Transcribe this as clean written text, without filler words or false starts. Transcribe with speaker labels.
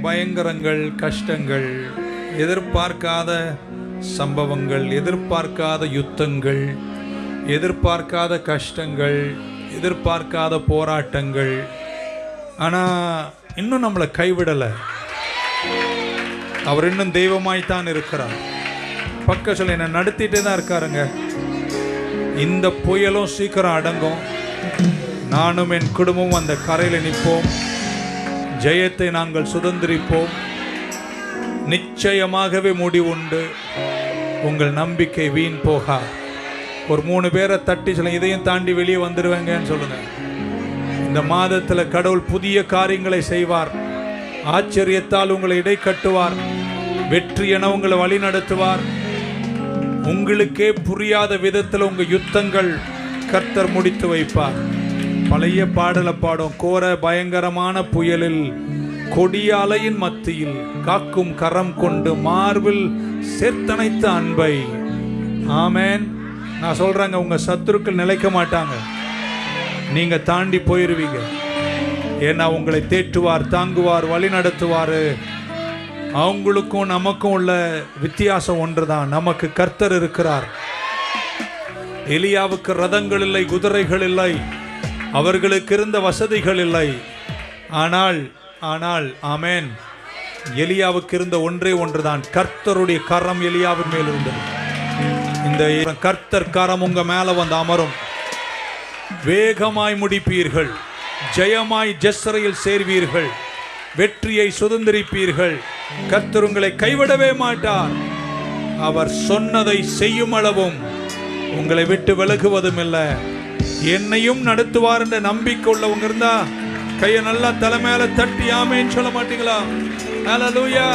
Speaker 1: பயங்கரங்கள், கஷ்டங்கள், எதிர்பார்க்காத சம்பவங்கள், எதிர்பார்க்காத யுத்தங்கள், எதிர்பார்க்காத கஷ்டங்கள், எதிர்பார்க்காத போராட்டங்கள். ஆனால் இன்னும் நம்மளை கைவிடலை. அவர் இன்னும் தெய்வமாய்த்தான் இருக்கிறார். பக்க சொல்ல என்னை நடத்திட்டே தான் இருக்காருங்க. இந்த புயலும் சீக்கிரம் அடங்கும். நானும் என் குடும்பமும் அந்த கரையில் நிற்போம். ஜெயத்தை நாங்கள் சுதந்திரிப்போம். நிச்சயமாகவே முடிவுண்டு. உங்கள் நம்பிக்கை வீண் போகா. ஒரு 3 பேரை தட்டி சொல்லுங்க, இதையும் தாண்டி வெளியே வந்துடுவேங்கன்னு சொல்லுங்க. இந்த மாதத்தில் கடவுள் புதிய காரியங்களை செய்வார். ஆச்சரியத்தால் உங்களை இடை கட்டுவார். வெற்றி என உங்களை வழி நடத்துவார். உங்களுக்கே புரியாத விதத்தில் உங்கள் யுத்தங்கள் கர்த்தர் முடித்து வைப்பார். பழைய பாடலை பாடும். கோர பயங்கரமான புயலில் கொடிய அலையின் மத்தியில் காக்கும் கரம் கொண்டு மார்பில் சேர்த்தனைத்த அன்பை. ஆமேன். நான் சொல்றேங்க, உங்க சத்துருக்கள் நிலைக்க மாட்டாங்க. நீங்க தாண்டி போயிருவீங்க. ஏன்னா உங்களை தேற்றுவார், தாங்குவார், வழி நடத்துவார். அவங்களுக்கும் நமக்கும் உள்ள வித்தியாசம் ஒன்றுதான். நமக்கு கர்த்தர் இருக்கிறார். எலியாவுக்கு ரதங்கள் இல்லை, குதிரைகள் இல்லை, அவர்களுக்கு இருந்த வசதிகள் இல்லை. ஆனால் ஆமேன், எலியாவுக்கு இருந்த ஒன்றே ஒன்றுதான், கர்த்தருடைய கரம் எலியாவின் மேல் இருந்தது. இந்த கர்த்தர் கரம் உங்க மேல வந்து அமரும். வேகமாய் முடிப்பீர்கள். ஜெயமாய் ஜெஸ்ரையில் சேர்வீர்கள். வெற்றியை சுதந்திரிப்பீர்கள். கர்த்தர் உங்களை கைவிடவே மாட்டார். அவர் சொன்னதை செய்யும் அளவும் உங்களை விட்டு விலகுவதும் இல்லை. என்னையும் நடத்துவார் என்ற நம்பிக்கை உள்ளவங்க இருந்தா கையை நல்லா தலை மேல தட்டி ஆமேன்னு சொல்ல மாட்டீங்களா? ஹல்லேலூயா.